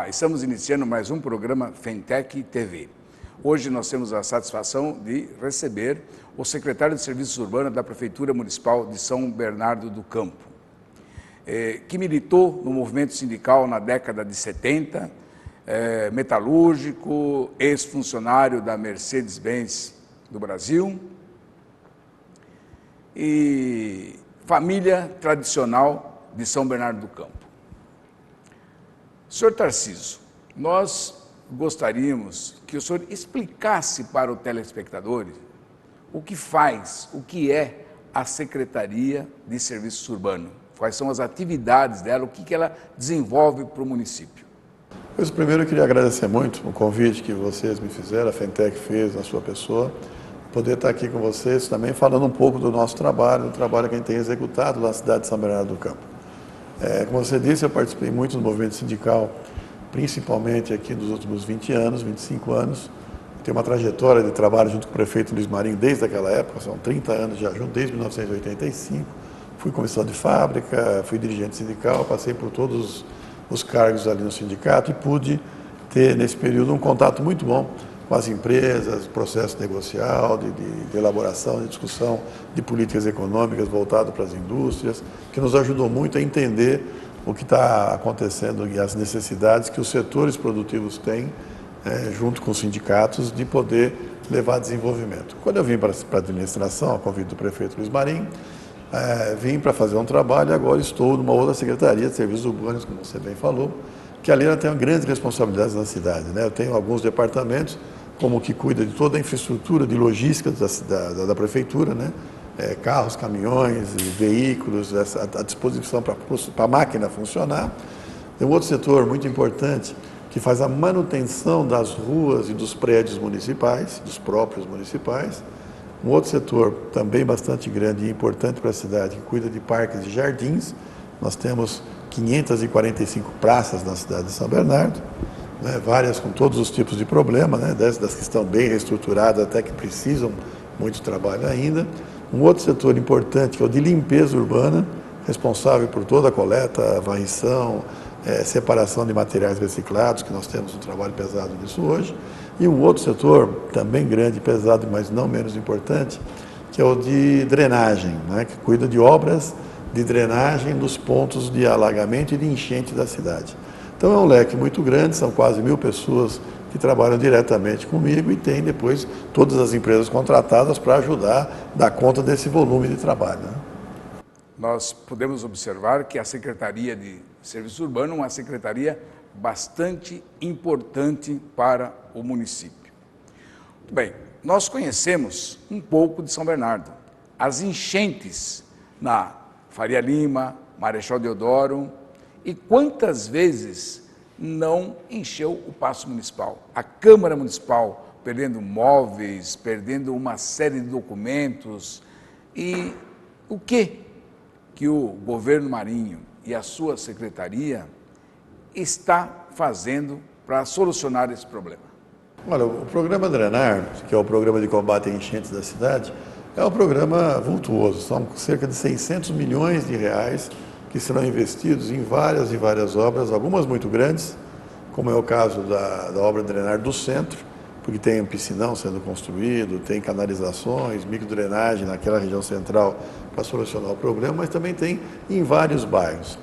Estamos iniciando mais um programa Fentec TV. Hoje nós temos a satisfação de receber o secretário de Serviços Urbanos da Prefeitura Municipal de São Bernardo do Campo, que militou no movimento sindical na década de 70, metalúrgico, ex-funcionário da Mercedes-Benz do Brasil e família tradicional de São Bernardo do Campo. Senhor Tarcísio, nós gostaríamos que o senhor explicasse para o telespectador o que faz, o que é a Secretaria de Serviços Urbanos, quais são as atividades dela, o que ela desenvolve para o município. Pois, primeiro eu queria agradecer muito o convite que vocês me fizeram, a Fentec fez na sua pessoa, poder estar aqui com vocês também falando um pouco do nosso trabalho, do trabalho que a gente tem executado na cidade de São Bernardo do Campo. Como você disse, eu participei muito do movimento sindical, principalmente aqui nos últimos 20 anos, 25 anos. Tenho uma trajetória de trabalho junto com o prefeito Luiz Marinho desde aquela época, são 30 anos já junto, desde 1985. Fui comissão de fábrica, fui dirigente sindical, passei por todos os cargos ali no sindicato e pude ter, nesse período, um contato muito bom com as empresas, processo negocial, de elaboração, de discussão de políticas econômicas voltado para as indústrias, que nos ajudou muito a entender o que está acontecendo e as necessidades que os setores produtivos têm, junto com os sindicatos, de poder levar desenvolvimento. Quando eu vim para a administração, a convite do prefeito Luiz Marinho, vim para fazer um trabalho e agora estou numa outra secretaria de Serviços Urbanos, como você bem falou, que ali ela tem grandes responsabilidades na cidade, né? Eu tenho alguns departamentos, como o que cuida de toda a infraestrutura de logística da prefeitura, né? Carros, caminhões, veículos, à disposição para a máquina funcionar. Tem um outro setor muito importante que faz a manutenção das ruas e dos prédios municipais, dos próprios municipais. Um outro setor também bastante grande e importante para a cidade, que cuida de parques e jardins. Nós temos 545 praças na cidade de São Bernardo, né, várias com todos os tipos de problema, né, das que estão bem reestruturadas até que precisam muito trabalho ainda. Um outro setor importante que é o de limpeza urbana, responsável por toda a coleta, varrição, separação de materiais reciclados, que nós temos um trabalho pesado nisso hoje. E um outro setor também grande e pesado, mas não menos importante, que é o de drenagem, né, que cuida de obras de drenagem dos pontos de alagamento e de enchente da cidade. Então é um leque muito grande, são quase 1000 pessoas que trabalham diretamente comigo e tem depois todas as empresas contratadas para ajudar a dar conta desse volume de trabalho, né? Nós podemos observar que a Secretaria de Serviços Urbanos é uma secretaria bastante importante para o município. Muito bem, nós conhecemos um pouco de São Bernardo. As enchentes na Faria Lima, Marechal Deodoro, e quantas vezes não encheu o Paço Municipal? A Câmara Municipal perdendo móveis, perdendo uma série de documentos. E o que o governo Marinho e a sua secretaria está fazendo para solucionar esse problema? Olha, o programa Drenar, que é o programa de combate a enchentes da cidade, é um programa vultuoso. São cerca de 600 milhões de reais que serão investidos em várias e várias obras, algumas muito grandes, como é o caso da obra Drenar do Centro, porque tem um piscinão sendo construído, tem canalizações, microdrenagem naquela região central para solucionar o problema, mas também tem em vários bairros.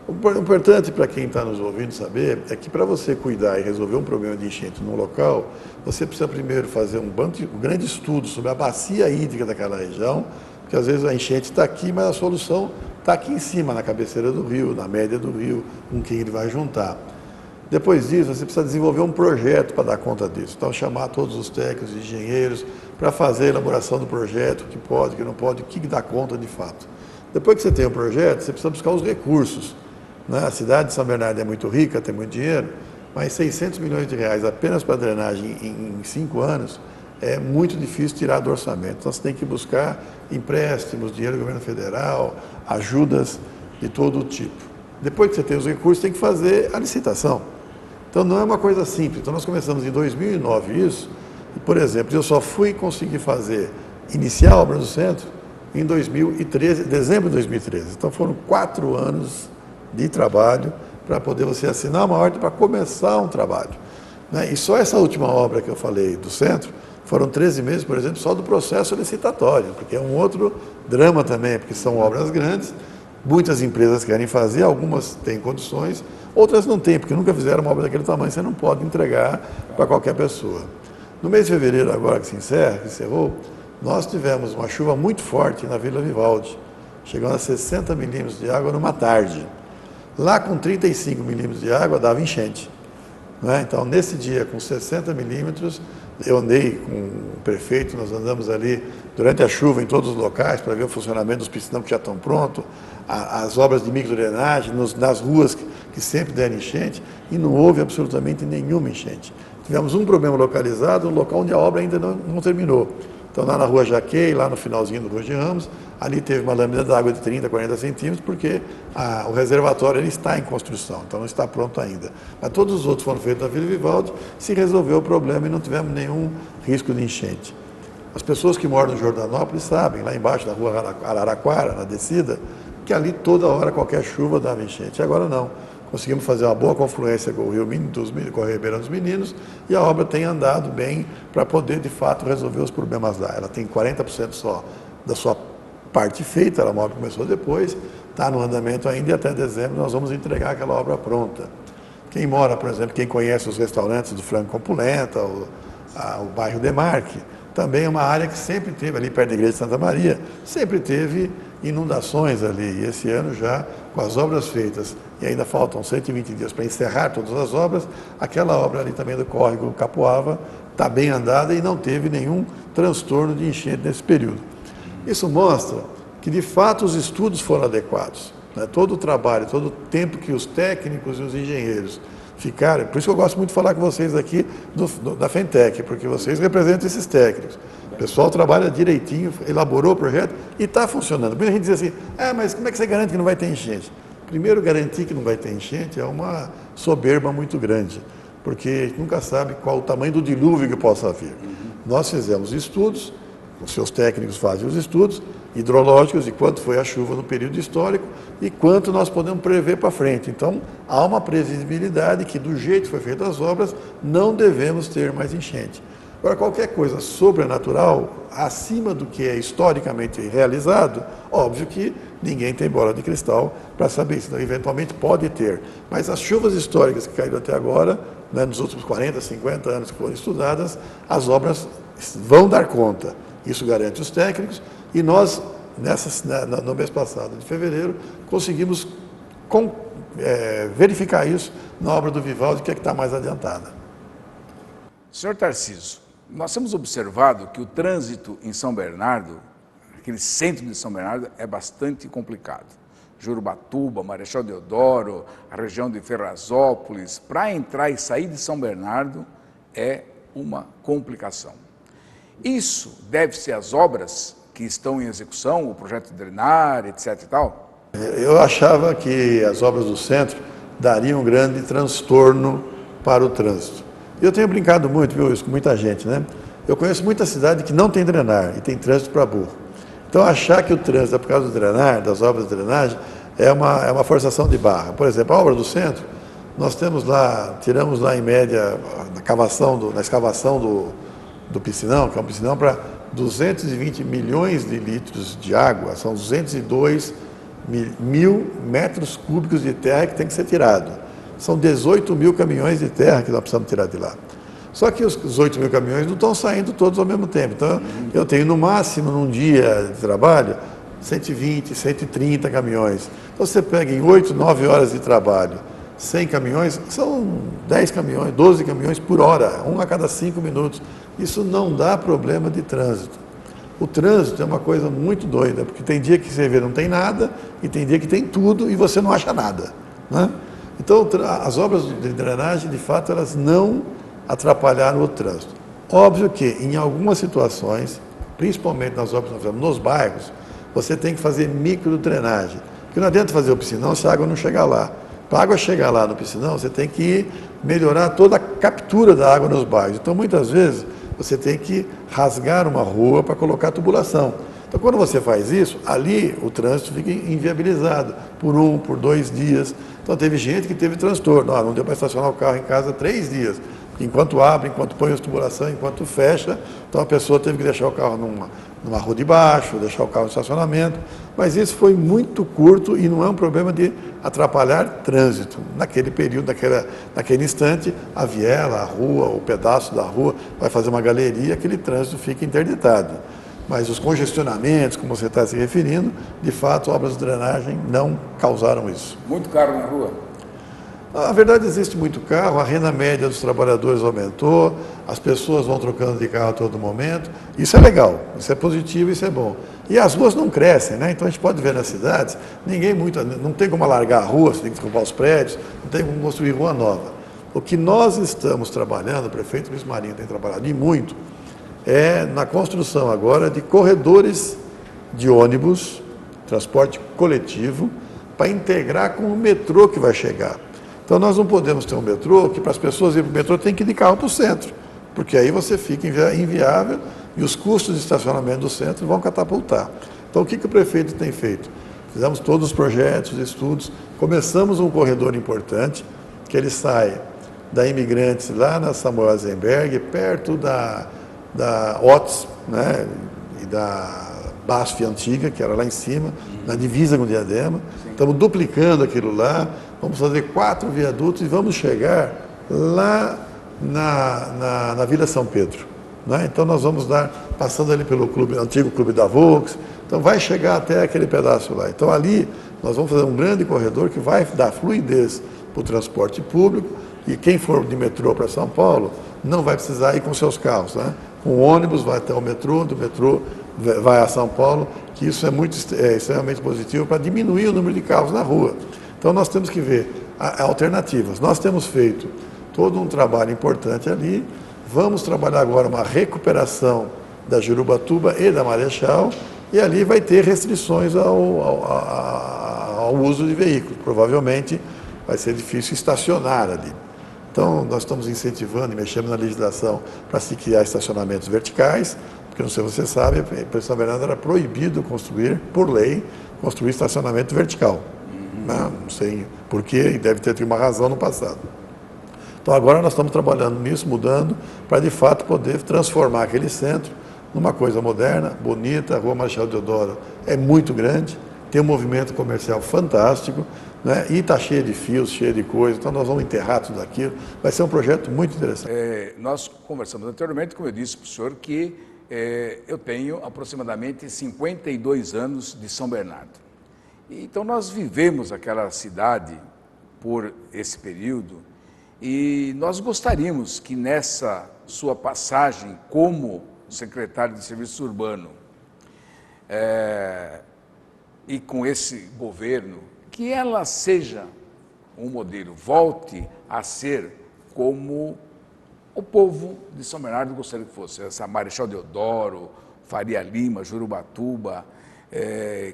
O importante para quem está nos ouvindo saber é que para você cuidar e resolver um problema de enchente no local, você precisa primeiro fazer um grande estudo sobre a bacia hídrica daquela região, porque às vezes a enchente está aqui, mas a solução está aqui em cima, na cabeceira do rio, na média do rio, com quem ele vai juntar. Depois disso, você precisa desenvolver um projeto para dar conta disso. Então, chamar todos os técnicos e engenheiros para fazer a elaboração do projeto, o que pode, o que não pode, o que dá conta de fato. Depois que você tem o projeto, você precisa buscar os recursos, né? A cidade de São Bernardo é muito rica, tem muito dinheiro, mas 600 milhões de reais apenas para drenagem em 5 anos é muito difícil tirar do orçamento. Então, você tem que buscar empréstimos, dinheiro do governo federal, ajudas de todo tipo. Depois que você tem os recursos, tem que fazer a licitação. Então, não é uma coisa simples. Então, nós começamos em 2009 isso, e, por exemplo, eu só fui conseguir iniciar a obra do centro em 2013, dezembro de 2013. Então, foram 4 anos de trabalho para poder você assinar uma ordem para começar um trabalho. Né? E só essa última obra que eu falei do centro, foram 13 meses, por exemplo, só do processo licitatório, porque é um outro drama também, porque são obras grandes, muitas empresas querem fazer, algumas têm condições, outras não têm, porque nunca fizeram uma obra daquele tamanho, você não pode entregar para qualquer pessoa. No mês de fevereiro, agora que se encerrou, nós tivemos uma chuva muito forte na Vila Vivaldi, chegando a 60 milímetros de água numa tarde. Lá com 35 milímetros de água dava enchente. Né? Então, nesse dia, com 60 milímetros, eu andei com o prefeito, nós andamos ali durante a chuva em todos os locais para ver o funcionamento dos piscinão que já estão prontos, as obras de microdrenagem nas ruas que sempre deram enchente, e não houve absolutamente nenhuma enchente. Tivemos um problema localizado no local onde a obra ainda não terminou. Então, lá na Rua Jaquei, lá no finalzinho do Rua de Ramos, ali teve uma lâmina d'água de 30, 40 centímetros, porque o reservatório ele está em construção, então não está pronto ainda. Mas todos os outros foram feitos na Vila Vivaldi, se resolveu o problema e não tivemos nenhum risco de enchente. As pessoas que moram no Jordanópolis sabem, lá embaixo da Rua Araraquara, na descida, que ali toda hora, qualquer chuva dava enchente. E agora não. Conseguimos fazer uma boa confluência com o Rio com a Ribeirão dos Meninos, e a obra tem andado bem para poder, de fato, resolver os problemas lá. Ela tem 40% só da sua parte feita, a obra começou depois, está no andamento ainda, e até dezembro nós vamos entregar aquela obra pronta. Quem mora, por exemplo, quem conhece os restaurantes do Franco com Polenta, o bairro Demarque, também é uma área que sempre teve, ali perto da igreja de Santa Maria, sempre teve inundações ali, e esse ano já, com as obras feitas, e ainda faltam 120 dias para encerrar todas as obras, aquela obra ali também do córrego Capoava está bem andada e não teve nenhum transtorno de enchente nesse período. Isso mostra que, de fato, os estudos foram adequados. Né? Todo o trabalho, todo o tempo que os técnicos e os engenheiros ficaram, por isso que eu gosto muito de falar com vocês aqui da Fentec, porque vocês representam esses técnicos. O pessoal trabalha direitinho, elaborou o projeto e está funcionando. Muita gente diz assim, mas como é que você garante que não vai ter enchente? Primeiro, garantir que não vai ter enchente é uma soberba muito grande, porque a gente nunca sabe qual o tamanho do dilúvio que possa vir. Nós fizemos estudos, os seus técnicos fazem os estudos hidrológicos de quanto foi a chuva no período histórico e quanto nós podemos prever para frente. Então, há uma previsibilidade que, do jeito que foi feitas as obras, não devemos ter mais enchente. Agora, qualquer coisa sobrenatural, acima do que é historicamente realizado, óbvio que ninguém tem bola de cristal para saber isso. Então, eventualmente pode ter. Mas as chuvas históricas que caíram até agora, né, nos últimos 40, 50 anos que foram estudadas, as obras vão dar conta. Isso garante os técnicos. E nós, no mês passado, de fevereiro, conseguimos verificar isso na obra do Vivaldi, que é que está mais adiantada. Senhor Tarcísio, nós temos observado que o trânsito em São Bernardo, aquele centro de São Bernardo, é bastante complicado. Jurubatuba, Marechal Deodoro, a região de Ferrazópolis, para entrar e sair de São Bernardo é uma complicação. Isso deve-se às obras que estão em execução, o projeto de drenar, etc. e tal? Eu achava que as obras do centro dariam um grande transtorno para o trânsito. Eu tenho brincado muito, viu, isso com muita gente, né? Eu conheço muita cidade que não tem drenar e tem trânsito para burro. Então, achar que o trânsito é por causa do drenar, das obras de drenagem, é uma forçação de barra. Por exemplo, a obra do centro, nós tiramos lá em média, na escavação do piscinão, que é um piscinão para 220 milhões de litros de água, são 202 mil metros cúbicos de terra que tem que ser tirado. São 18 mil caminhões de terra que nós precisamos tirar de lá. Só que os 18 mil caminhões não estão saindo todos ao mesmo tempo. Então, eu tenho no máximo, num dia de trabalho, 120, 130 caminhões. Então, você pega em 8, 9 horas de trabalho, 100 caminhões, são 10 caminhões, 12 caminhões por hora, um a cada 5 minutos. Isso não dá problema de trânsito. O trânsito é uma coisa muito doida, porque tem dia que você vê não tem nada, e tem dia que tem tudo e você não acha nada, né? Então, as obras de drenagem, de fato, elas não atrapalharam o trânsito. Óbvio que, em algumas situações, principalmente nas obras que nós fazemos nos bairros, você tem que fazer microdrenagem. Porque não adianta fazer o piscinão se a água não chegar lá. Para a água chegar lá no piscinão, você tem que melhorar toda a captura da água nos bairros. Então, muitas vezes, você tem que rasgar uma rua para colocar tubulação. Então, quando você faz isso, ali o trânsito fica inviabilizado por 2 dias. Então, teve gente que teve transtorno. Não deu para estacionar o carro em casa 3 dias. Enquanto abre, enquanto põe a tubulação, enquanto fecha. Então, a pessoa teve que deixar o carro numa rua de baixo, deixar o carro no estacionamento. Mas isso foi muito curto e não é um problema de atrapalhar trânsito. Naquele período, naquele instante, a viela, a rua, o pedaço da rua vai fazer uma galeria, aquele trânsito fica interditado. Mas os congestionamentos, como você está se referindo, de fato, obras de drenagem não causaram isso. Muito caro na rua? Na verdade, existe muito carro, a renda média dos trabalhadores aumentou, as pessoas vão trocando de carro a todo momento. Isso é legal, isso é positivo, isso é bom. E as ruas não crescem, né? Então a gente pode ver nas cidades, não tem como alargar a rua, você tem que derrubar os prédios, não tem como construir rua nova. O que nós estamos trabalhando, o prefeito Luiz Marinho tem trabalhado e muito, é na construção agora de corredores de ônibus, transporte coletivo, para integrar com o metrô que vai chegar. Então nós não podemos ter um metrô que para as pessoas irem para o metrô tem que ir de carro para o centro, porque aí você fica inviável e os custos de estacionamento do centro vão catapultar. Então o que o prefeito tem feito? Fizemos todos os projetos, estudos, começamos um corredor importante, que ele sai da Imigrantes lá na Samuel Eisenberg, perto da OTS, né, e da BASF antiga, que era lá em cima, na divisa com o Diadema. Estamos duplicando aquilo lá, vamos fazer 4 viadutos e vamos chegar lá na Vila São Pedro. Né? Então nós vamos passando ali pelo antigo clube da Volks, então vai chegar até aquele pedaço lá. Então ali nós vamos fazer um grande corredor que vai dar fluidez para o transporte público e quem for de metrô para São Paulo não vai precisar ir com seus carros. Né? Com o ônibus vai até o metrô, do metrô vai a São Paulo, que isso é extremamente positivo para diminuir o número de carros na rua. Então nós temos que ver alternativas. Nós temos feito todo um trabalho importante ali, vamos trabalhar agora uma recuperação da Jurubatuba e da Marechal, e ali vai ter restrições ao uso de veículos. Provavelmente vai ser difícil estacionar ali. Então nós estamos incentivando e mexendo na legislação para se criar estacionamentos verticais, porque não sei se você sabe, em São Bernardo era proibido construir, por lei, construir estacionamento vertical. Não sei porquê, e deve ter tido uma razão no passado. Então agora nós estamos trabalhando nisso, mudando, para de fato poder transformar aquele centro numa coisa moderna, bonita. A Rua Marechal Deodoro é muito grande, tem um movimento comercial fantástico, né? E está cheio de fios, cheio de coisas, então nós vamos enterrar tudo aquilo. Vai ser um projeto muito interessante. Nós conversamos anteriormente, como eu disse para o senhor, que eu tenho aproximadamente 52 anos de São Bernardo. Então nós vivemos aquela cidade por esse período e nós gostaríamos que nessa sua passagem como secretário de Serviço Urbano e com esse governo, que ela seja um modelo, volte a ser como o povo de São Bernardo gostaria que fosse, essa Marechal Deodoro, Faria Lima, Jurubatuba,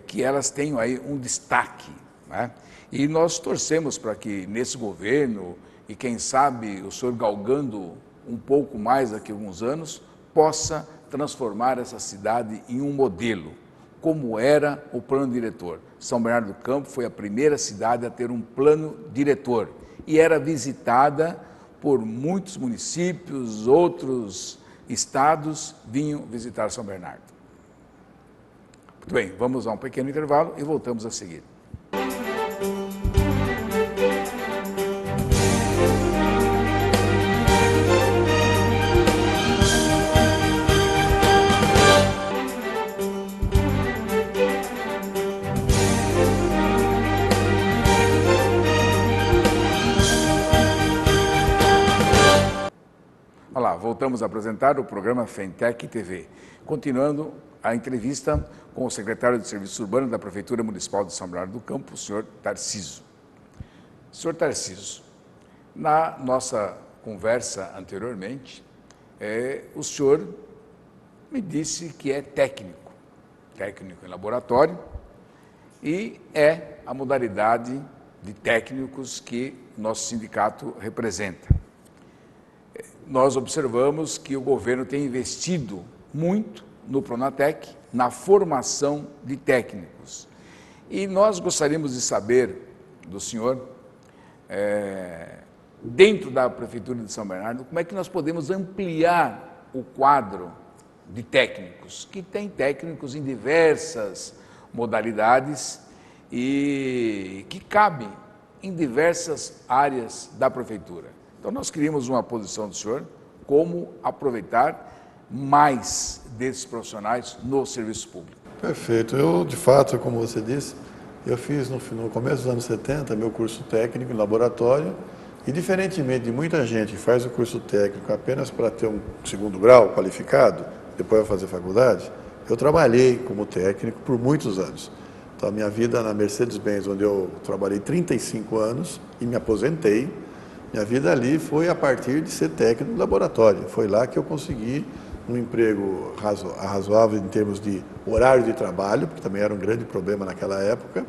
que elas tenham aí um destaque, né? E nós torcemos para que nesse governo, e quem sabe o senhor galgando um pouco mais daqui a alguns anos, possa transformar essa cidade em um modelo, como era o plano diretor. São Bernardo do Campo foi a primeira cidade a ter um plano diretor e era visitada por muitos municípios, outros estados vinham visitar São Bernardo. Muito bem, vamos a um pequeno intervalo e voltamos a seguir. Olá, voltamos a apresentar o programa Fentec TV, continuando a entrevista com o secretário de Serviço Urbano da Prefeitura Municipal de São Bernardo do Campo, o senhor Tarcísio. Senhor Tarcísio, na nossa conversa anteriormente, o senhor me disse que é técnico em laboratório, e é a modalidade de técnicos que nosso sindicato representa. Nós observamos que o governo tem investido muito no Pronatec, na formação de técnicos. E nós gostaríamos de saber do senhor, dentro da Prefeitura de São Bernardo, como é que nós podemos ampliar o quadro de técnicos, que tem técnicos em diversas modalidades e que cabem em diversas áreas da Prefeitura. Então, nós queríamos uma posição do senhor, como aproveitar mais desses profissionais no serviço público. Perfeito. Eu, de fato, como você disse, eu fiz no começo dos anos 70 meu curso técnico em laboratório e, diferentemente de muita gente que faz o curso técnico apenas para ter um segundo grau qualificado, depois vai fazer faculdade, eu trabalhei como técnico por muitos anos. Então, a minha vida na Mercedes-Benz, onde eu trabalhei 35 anos e me aposentei, minha vida ali foi a partir de ser técnico de laboratório. Foi lá que eu consegui um emprego razoável em termos de horário de trabalho, porque também era um grande problema naquela época,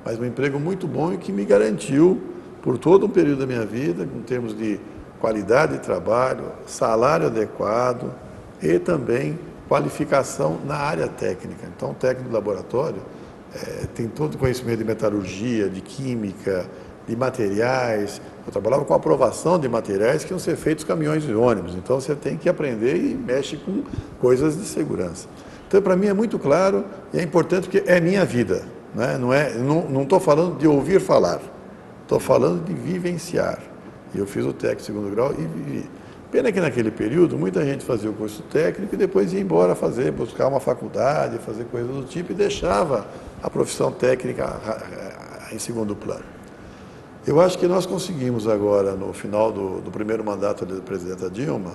mas um emprego muito bom e que me garantiu, por todo um período da minha vida, em termos de qualidade de trabalho, salário adequado e também qualificação na área técnica. Então, o técnico de laboratório tem todo o conhecimento de metalurgia, de química, de materiais. Eu trabalhava com aprovação de materiais que iam ser feitos caminhões e ônibus. Então, você tem que aprender e mexe com coisas de segurança. Então, para mim é muito claro e é importante porque é minha vida. Né? Não estou falando de ouvir falar, estou falando de vivenciar. E eu fiz o técnico de segundo grau e vivi. Pena que naquele período muita gente fazia o curso técnico e depois ia embora buscar uma faculdade, fazer coisas do tipo e deixava a profissão técnica em segundo plano. Eu acho que nós conseguimos agora, no final do primeiro mandato da presidenta Dilma,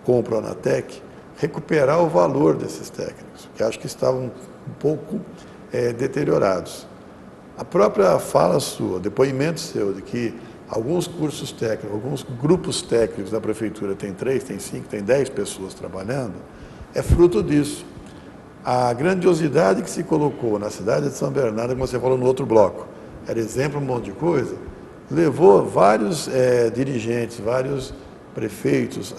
com o Pronatec, recuperar o valor desses técnicos, que acho que estavam um pouco deteriorados. A própria fala sua, depoimento seu, de que alguns cursos técnicos, alguns grupos técnicos da Prefeitura tem 3, tem 5, tem 10 pessoas trabalhando, é fruto disso. A grandiosidade que se colocou na cidade de São Bernardo, como você falou no outro bloco, era exemplo, um monte de coisa, levou vários dirigentes, vários prefeitos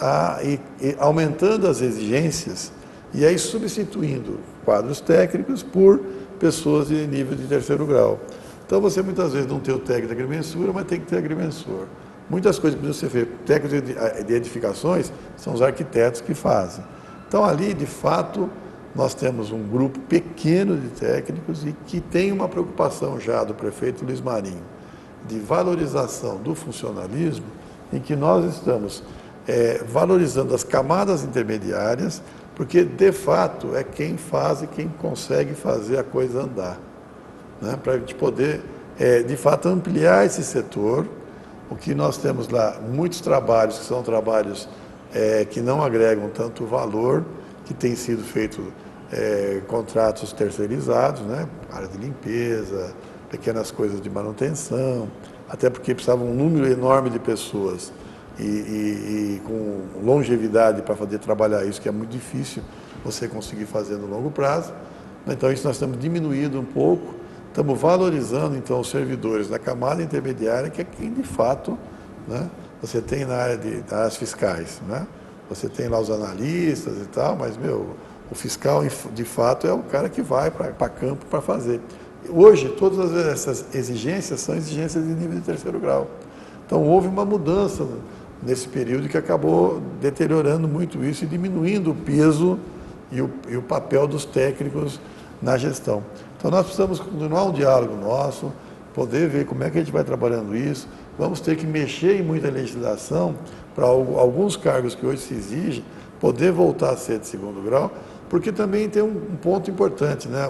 aumentando as exigências e aí substituindo quadros técnicos por pessoas de nível de terceiro grau. Então, você muitas vezes não tem o técnico de agrimensura, mas tem que ter agrimensor. Muitas coisas que precisam ser feitas. Técnicos de edificações são os arquitetos que fazem. Então, ali, de fato, nós temos um grupo pequeno de técnicos e que tem uma preocupação já do prefeito Luiz Marinho de valorização do funcionalismo, em que nós estamos valorizando as camadas intermediárias, porque, de fato, é quem faz e quem consegue fazer a coisa andar. Né, para a gente poder, de fato, ampliar esse setor. O que nós temos lá, muitos trabalhos que são trabalhos que não agregam tanto valor, que têm sido feitos contratos terceirizados, né, área de limpeza, pequenas coisas de manutenção, até porque precisava um número enorme de pessoas e com longevidade para poder trabalhar isso, que é muito difícil você conseguir fazer no longo prazo. Então, isso nós estamos diminuindo um pouco. Estamos valorizando, então, os servidores da camada intermediária, que é quem, de fato, né, você tem na área das áreas fiscais, né? Você tem lá os analistas e tal, mas, o fiscal, de fato, é o cara que vai para campo para fazer. Hoje, todas essas exigências são exigências de nível de terceiro grau. Então, houve uma mudança nesse período que acabou deteriorando muito isso e diminuindo o peso e o papel dos técnicos na gestão. Então, nós precisamos continuar um diálogo nosso, poder ver como é que a gente vai trabalhando isso. Vamos ter que mexer em muita legislação para alguns cargos que hoje se exigem, poder voltar a ser de segundo grau, porque também tem um ponto importante, né?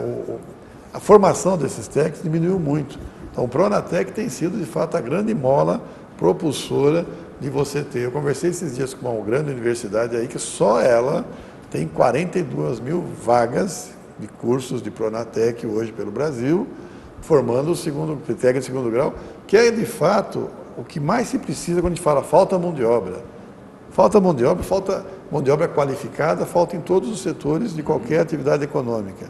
A formação desses técnicos diminuiu muito. Então, o Pronatec tem sido, de fato, a grande mola propulsora de você ter. Eu conversei esses dias com uma grande universidade aí, que só ela tem 42 mil vagas de cursos de Pronatec hoje pelo Brasil, formando o técnico de segundo grau, que é, de fato, o que mais se precisa quando a gente fala falta mão de obra. Falta mão de obra qualificada, falta em todos os setores de qualquer atividade econômica.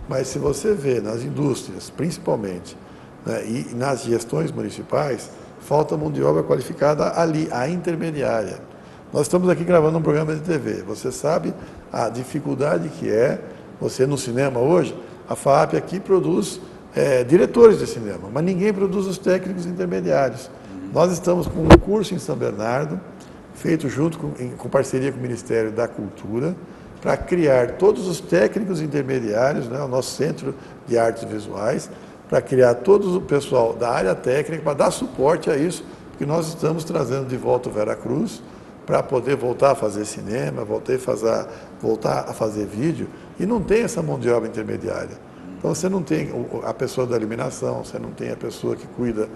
Mas se você vê nas indústrias, principalmente, né, e nas gestões municipais, falta mão de obra qualificada ali, a intermediária. Nós estamos aqui gravando um programa de TV. Você sabe a dificuldade que é você no cinema hoje. A FAAP aqui produz diretores de cinema, mas ninguém produz os técnicos intermediários. Nós estamos com um curso em São Bernardo, feito junto com parceria com o Ministério da Cultura, para criar todos os técnicos intermediários, né, o nosso Centro de Artes Visuais, para criar todo o pessoal da área técnica, para dar suporte a isso, porque nós estamos trazendo de volta o Veracruz, para poder voltar a fazer cinema, voltar a fazer vídeo, e não tem essa mão de obra intermediária. Então você não tem a pessoa da iluminação, você não tem a pessoa que cuida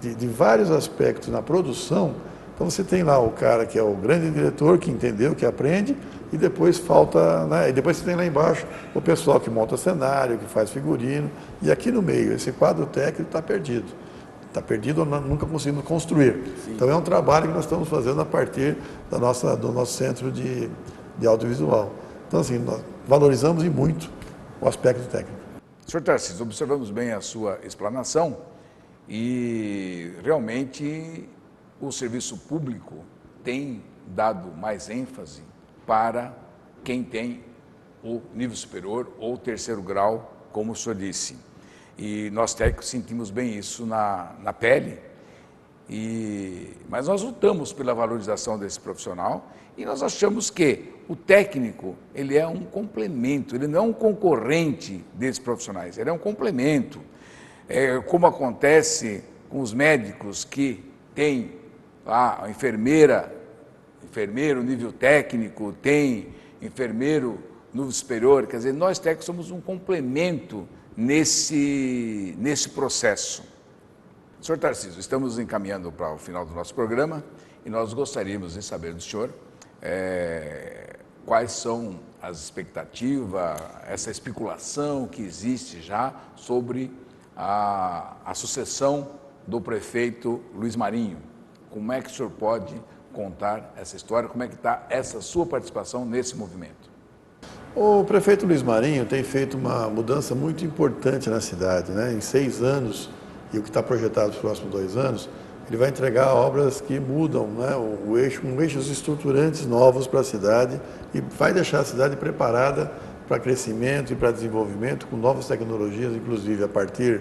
de vários aspectos na produção. Então você tem lá o cara que é o grande diretor, que entendeu, que aprende, e depois falta, né? E depois você tem lá embaixo o pessoal que monta cenário, que faz figurino, e aqui no meio, esse quadro técnico está perdido. Está perdido ou nunca conseguimos construir. Sim. Então é um trabalho que nós estamos fazendo a partir do nosso centro de audiovisual. Então assim, nós valorizamos e muito o aspecto técnico. Sr. Tarcísio, observamos bem a sua explanação e realmente o serviço público tem dado mais ênfase para quem tem o nível superior ou terceiro grau, como o senhor disse. E nós técnicos sentimos bem isso na pele, mas nós lutamos pela valorização desse profissional e nós achamos que o técnico, ele é um complemento, ele não é um concorrente desses profissionais, ele é um complemento. Como acontece com os médicos que têm lá a enfermeiro nível técnico, tem enfermeiro nível superior, quer dizer, nós técnicos somos um complemento nesse processo. Sr. Tarcísio, estamos encaminhando para o final do nosso programa e nós gostaríamos de saber do senhor quais são as expectativas, essa especulação que existe já sobre a sucessão do prefeito Luiz Marinho. Como é que o senhor pode contar essa história? Como é que está essa sua participação nesse movimento? O prefeito Luiz Marinho tem feito uma mudança muito importante na cidade, né? Em 6 anos, e o que está projetado nos próximos 2 anos, ele vai entregar obras que mudam, né, eixos estruturantes novos para a cidade e vai deixar a cidade preparada para crescimento e para desenvolvimento com novas tecnologias, inclusive a partir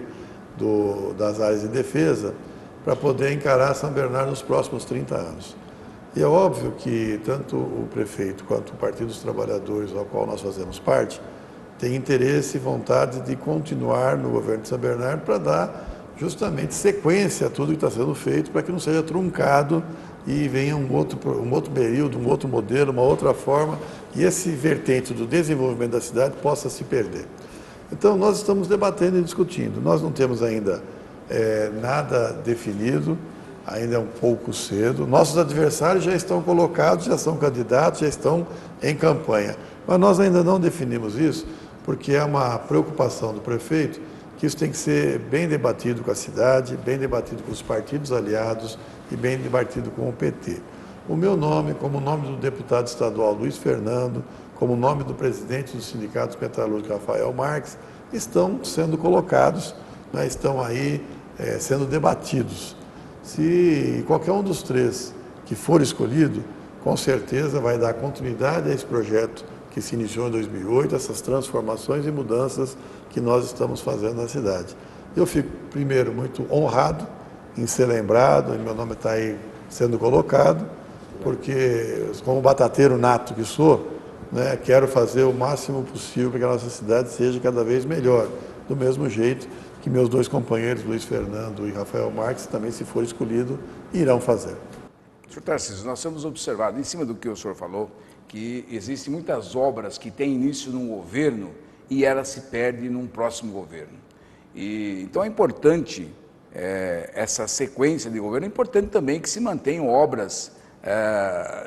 das áreas de defesa, para poder encarar São Bernardo nos próximos 30 anos. E é óbvio que tanto o prefeito quanto o Partido dos Trabalhadores, ao qual nós fazemos parte, tem interesse e vontade de continuar no governo de São Bernardo para dar justamente sequência a tudo que está sendo feito, para que não seja truncado e venha um outro período, um outro modelo, uma outra forma, e esse vertente do desenvolvimento da cidade possa se perder. Então, nós estamos debatendo e discutindo. Nós não temos ainda nada definido, ainda é um pouco cedo. Nossos adversários já estão colocados, já são candidatos, já estão em campanha. Mas nós ainda não definimos isso, porque é uma preocupação do prefeito que isso tem que ser bem debatido com a cidade, bem debatido com os partidos aliados e bem debatido com o PT. O meu nome, como o nome do deputado estadual Luiz Fernando, como o nome do presidente dos sindicatos metalúrgicos Rafael Marques, estão sendo colocados, né, estão aí sendo debatidos. Se qualquer um dos 3 que for escolhido, com certeza vai dar continuidade a esse projeto que se iniciou em 2008, essas transformações e mudanças que nós estamos fazendo na cidade. Eu fico, primeiro, muito honrado em ser lembrado, meu nome está aí sendo colocado, porque, como batateiro nato que sou, né, quero fazer o máximo possível para que a nossa cidade seja cada vez melhor, do mesmo jeito que meus 2 companheiros, Luiz Fernando e Rafael Marques, também, se for escolhido, irão fazer. Sr. Tarcísio, nós temos observado, em cima do que o senhor falou, que existem muitas obras que têm início num governo e ela se perde num próximo governo. Então é importante essa sequência de governo, é importante também que se mantenham obras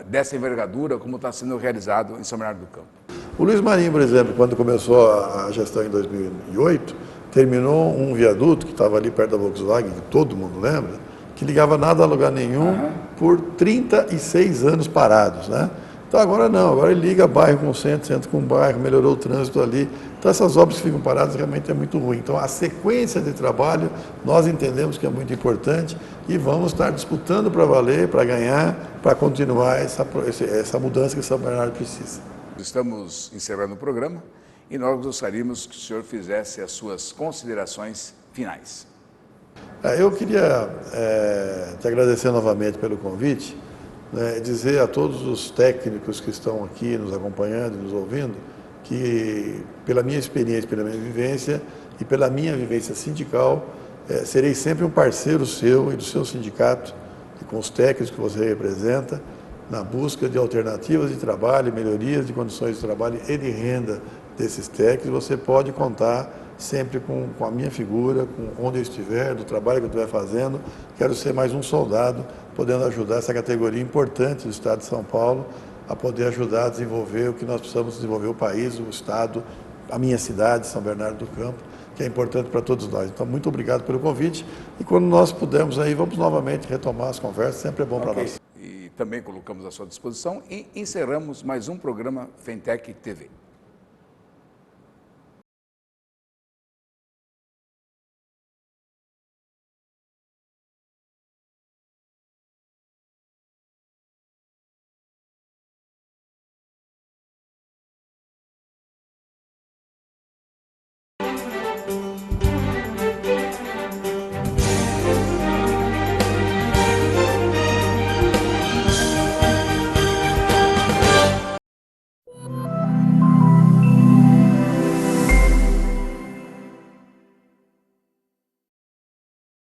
dessa envergadura, como está sendo realizado em São Bernardo do Campo. O Luiz Marinho, por exemplo, quando começou a gestão em 2008, terminou um viaduto que estava ali perto da Volkswagen, que todo mundo lembra, que ligava nada a lugar nenhum, por 36 anos parados, né? Então agora não, agora ele liga bairro com centro, centro com bairro, melhorou o trânsito ali. Então essas obras que ficam paradas realmente é muito ruim. Então a sequência de trabalho nós entendemos que é muito importante e vamos estar disputando para valer, para ganhar, para continuar essa mudança que São Bernardo precisa. Estamos encerrando o programa e nós gostaríamos que o senhor fizesse as suas considerações finais. Eu queria te agradecer novamente pelo convite, né, dizer a todos os técnicos que estão aqui nos acompanhando e nos ouvindo que, pela minha experiência, pela minha vivência e pela minha vivência sindical, serei sempre um parceiro seu e do seu sindicato e com os técnicos que você representa na busca de alternativas de trabalho, melhorias de condições de trabalho e de renda desses técnicos. Você pode contar sempre com a minha figura, com onde eu estiver, do trabalho que eu estiver fazendo. Quero ser mais um soldado, podendo ajudar essa categoria importante do Estado de São Paulo a poder ajudar a desenvolver o que nós precisamos desenvolver, o país, o Estado, a minha cidade, São Bernardo do Campo, que é importante para todos nós. Então, muito obrigado pelo convite e quando nós pudermos aí, vamos novamente retomar as conversas, sempre é bom para nós. E também colocamos à sua disposição e encerramos mais um programa Fentec TV.